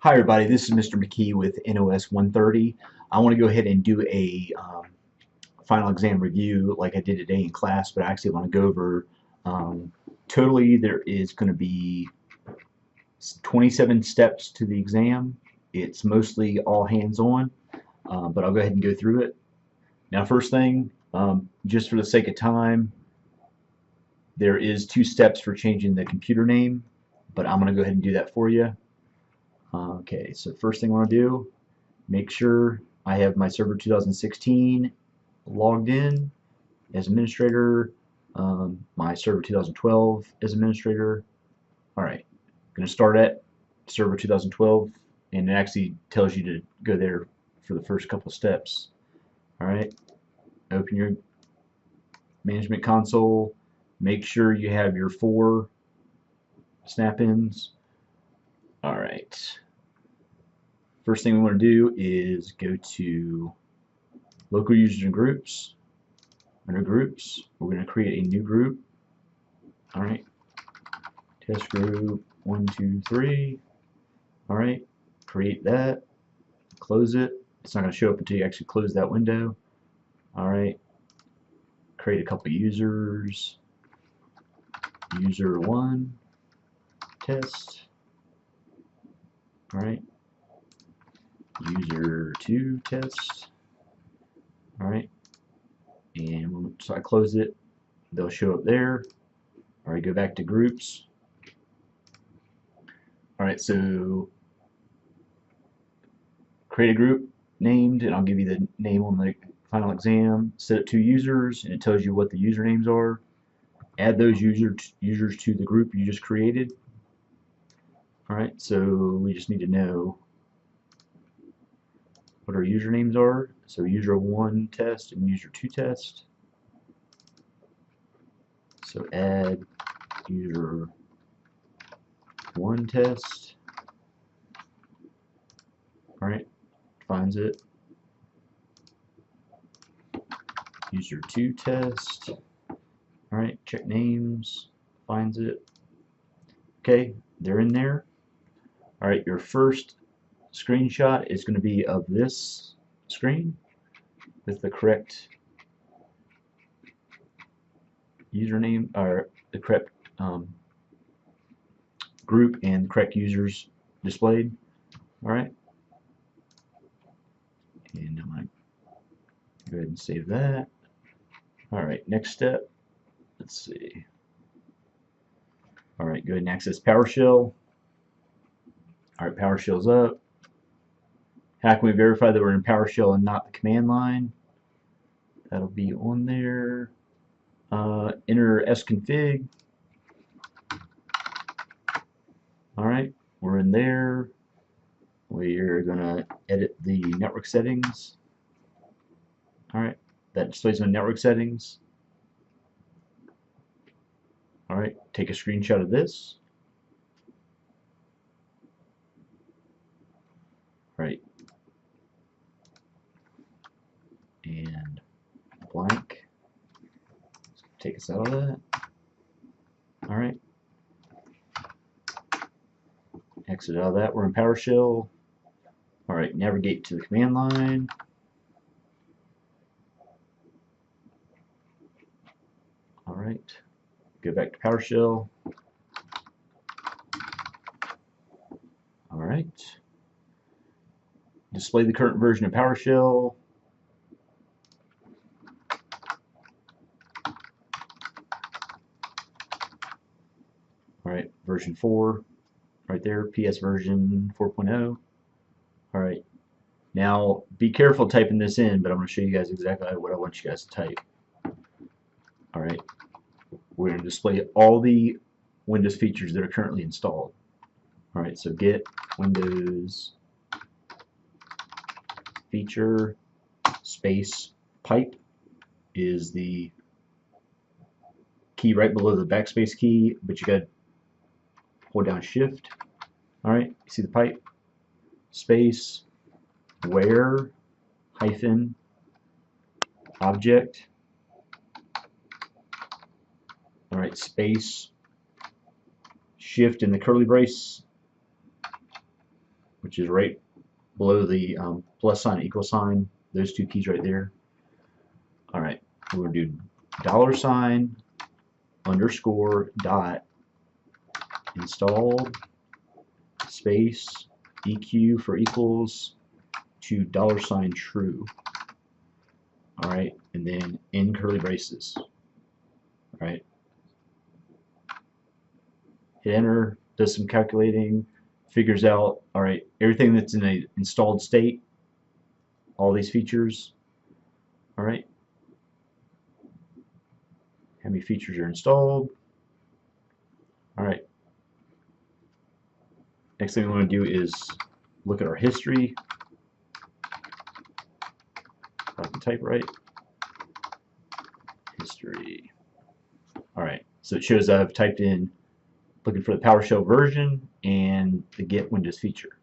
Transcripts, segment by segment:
Hi everybody, this is Mr. McKee with NOS130. I want to go ahead and do a final exam review like I did today in class, but I actually want to go over totally there is going to be 27 steps to the exam. It's mostly all hands-on, but I'll go ahead and go through it. Now first thing, just for the sake of time, there is 2 steps for changing the computer name, but I'm going to go ahead and do that for you. Okay, so first thing I want to do, make sure I have my server 2016 logged in as administrator, my server 2012 as administrator. Alright, I'm going to start at server 2012, and it actually tells you to go there for the first couple steps. Alright, open your management console, make sure you have your 4 snap-ins. Alright, first thing we want to do is go to local users and groups. Under groups, we're going to create a new group. Alright, test group 1, 2, 3. Alright, create that, close it. It's not going to show up until you actually close that window. Alright, create a couple users. User 1, test. Alright, user 2, test. Alright, and so I close it, they'll show up there. Alright, go back to groups. Alright, so create a group named, and I'll give you the name on the final exam. Set it to users, and it tells you what the usernames are. Add those users to the group you just created. Alright, so we just need to know what our usernames are. So user 1 test and user 2 test. So add user 1 test. Alright, finds it. User 2 test. Alright, check names, finds it. Okay, they're in there. Alright, your first screenshot is going to be of this screen with the correct username, or the correct group and correct users displayed. Alright, and I'm going to go ahead and save that. Alright, next step, let's see. Alright, go ahead and access PowerShell. Alright, PowerShell's up. How can we verify that we're in PowerShell and not the command line? That'll be on there. Enter sconfig. Alright, we're in there. We're going to edit the network settings. Alright, that displays my network settings. Alright, take a screenshot of this. Right, and blank. Take us out of that. Alright, exit out of that. We're in PowerShell. Alright, navigate to the command line. Alright, go back to PowerShell. Alright, display the current version of PowerShell. Alright, version 4, right there, PS version 4.0. Alright, now be careful typing this in, but I'm going to show you guys exactly what I want you guys to type. Alright, we're going to display all the Windows features that are currently installed. Alright, so get Windows feature space pipe is the key right below the backspace key, but you got to hold down shift. Alright, you see the pipe? Space where hyphen object. Alright, space shift in the curly brace which is right below the plus sign, equal sign, those two keys right there. All right, we're going to do $, underscore, dot, installed, space, EQ for equals, to $true. All right, and then in curly braces. All right, hit enter, does some calculating, figures out, all right, everything that's in a installed state, all these features. All right, how many features are installed? All right, next thing we want to do is look at our history. If I can type right, history. All right, so it shows I've typed in looking for the PowerShell version and the Get Windows feature.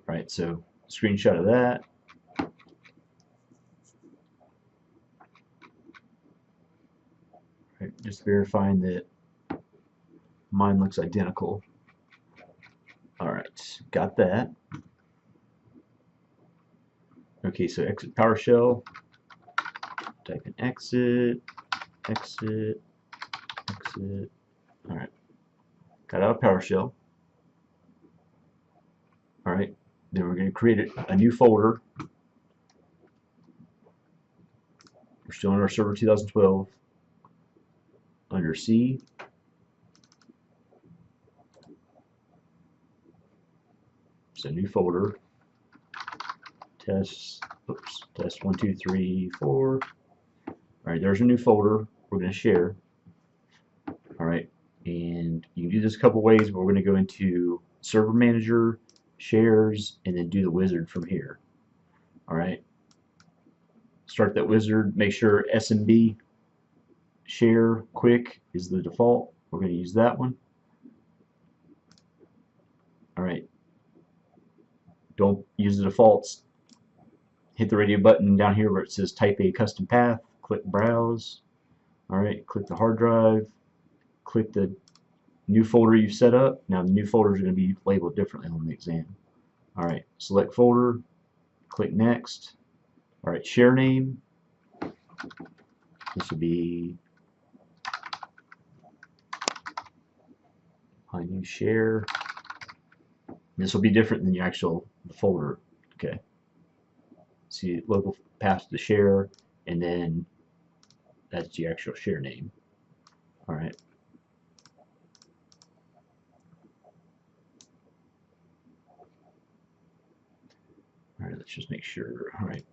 All right, so screenshot of that. All right, just verifying that mine looks identical. All right, got that. Okay, so exit PowerShell, type in exit, exit, exit. All right, got out of PowerShell. All right, then we're going to create a new folder. We're still in our server 2012. Under C, so new folder. Test 1, 2, 3, 4. All right, there's a new folder we're going to share. All right, and you can do this a couple ways, but we're going to go into Server Manager, Shares, and then do the wizard from here. All right, start that wizard. Make sure SMB Share Quick is the default. We're going to use that one. All right, don't use the defaults. Hit the radio button down here where it says type a custom path, click browse. All right, click the hard drive, click the new folder you've set up. Now the new folders are going to be labeled differently on the exam. All right, select folder, click next. All right, share name. This will be my new share. This will be different than the actual folder. Okay. See local path to the share, and then that's the actual share name. All right. All right, let's just make sure. All right,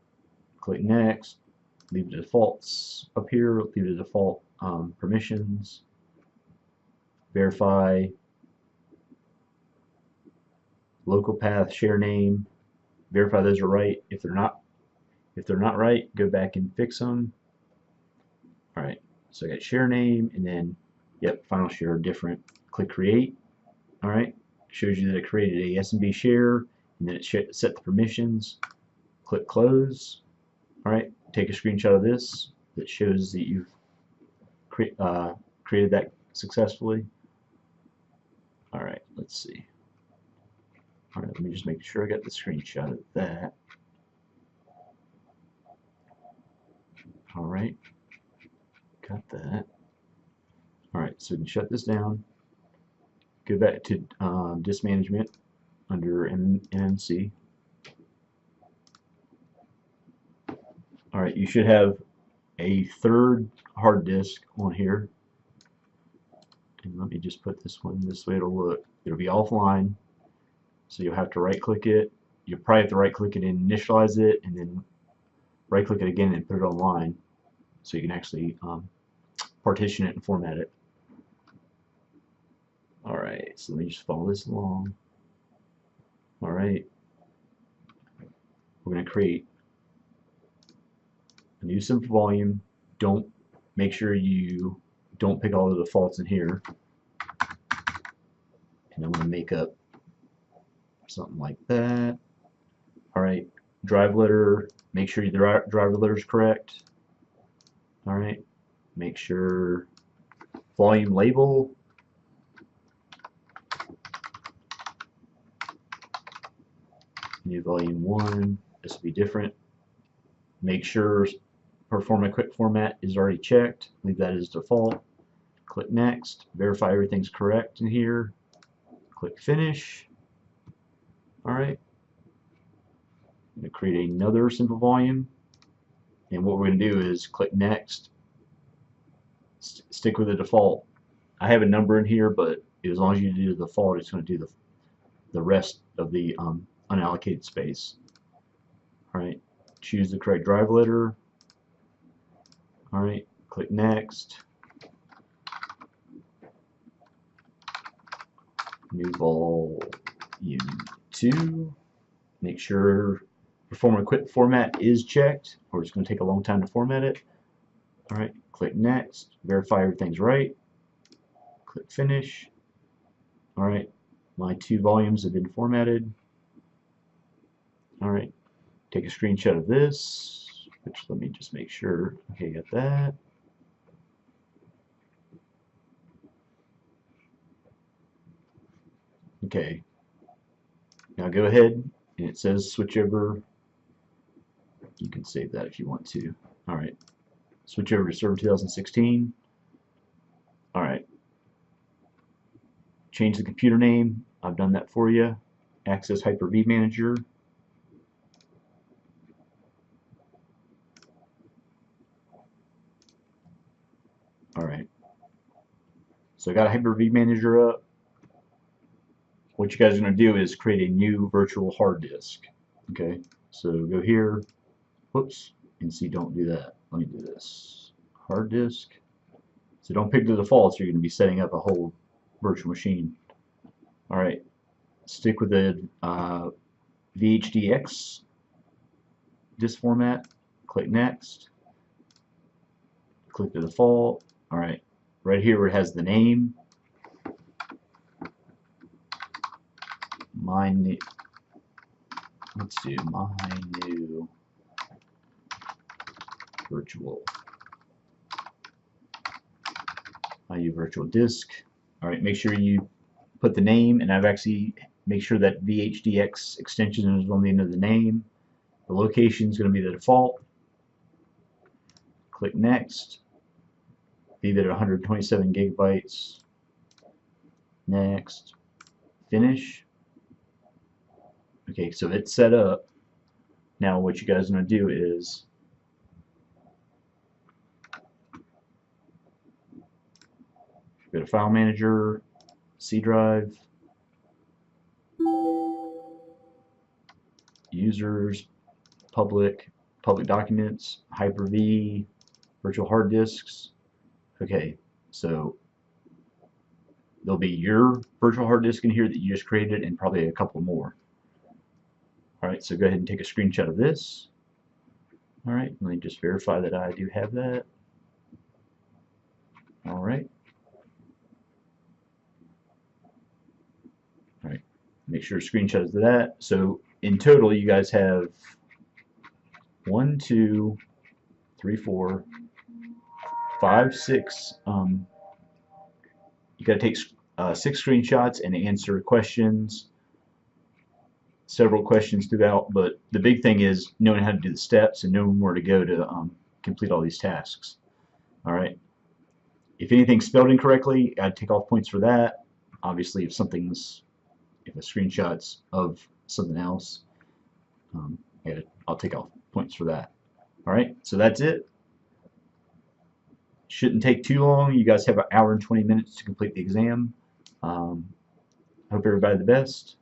click next. Leave the defaults up here. Leave the default permissions. Verify local path, share name. Verify those are right. If they're not right, go back and fix them. All right, so I got share name, and then yep, final share different. Click create. All right, shows you that it created a SMB share, and then it set the permissions. Click close. All right, take a screenshot of this that shows that you've created that successfully. All right, let's see. All right, let me just make sure I got the screenshot of that. All right, got that. All right, so we can shut this down. Go back to disk management under NMC. All right, you should have a third hard disk on here. And let me just put this one this way. It'll be offline. So you'll have to right click it. You'll probably have to right click it and initialize it, and then right click it again and put it online so you can actually partition it and format it. Alright, so let me just follow this along. Alright, we're going to create a new simple volume. Make sure you don't pick all the defaults in here. And I'm going to make up something like that. Alright, drive letter, make sure the driver letter is correct. Alright, make sure volume label. New volume 1. This will be different. Make sure Perform a quick format is already checked. Leave that as default. Click Next. Verify everything's correct in here. Click Finish. Alright. I'm going to create another simple volume. And what we're going to do is click Next. Stick with the default. I have a number in here, but as long as you do the default, it's going to do the rest of the unallocated space. Alright. Choose the correct drive letter. Alright. Click Next. New volume 2. Make sure Perform a quick format is checked, or it's going to take a long time to format it. Alright, click Next. Verify everything's right. Click Finish. Alright, my 2 volumes have been formatted. Alright, take a screenshot of this, which let me just make sure. Okay, got that. Okay, now go ahead, and it says switch over. You can save that if you want to. Alright, switch over to Server 2016. Alright, change the computer name. I've done that for you. Access Hyper-V Manager. Alright, so I got a Hyper-V Manager up. What you guys are going to do is create a new virtual hard disk. Okay, so go here, whoops, and see, don't do that. Let me do this. Hard disk. So don't pick the defaults, you're going to be setting up a whole virtual machine. Alright, stick with the VHDX disk format. Click Next. Click the default. Alright, right here where it has the name. Let's do my new virtual disk. Alright, make sure you put the name, and I've actually make sure that VHDX extension is on the end of the name. The location is going to be the default. Click Next. Leave it at 127 gigabytes. Next. Finish. Okay, so it's set up. Now what you guys are going to do is go to File Manager, C drive, Users, Public Documents, Hyper-V, Virtual Hard Disks. Okay, so there'll be your virtual hard disk in here that you just created, and probably a couple more. Alright, so go ahead and take a screenshot of this. Alright, let me just verify that I do have that. Alright. Alright, make sure screenshot of that. So in total, you guys have 1, 2, 3, 4, 5, 6. You got to take 6 screenshots and answer questions. Several questions throughout, but the big thing is knowing how to do the steps and knowing where to go to complete all these tasks. Alright, if anything's spelled incorrectly, I'd take off points for that. Obviously, if a screenshot's of something else, I'll take off points for that. Alright, so that's it. Shouldn't take too long. You guys have an hour and 20 minutes to complete the exam. Hope everybody the best.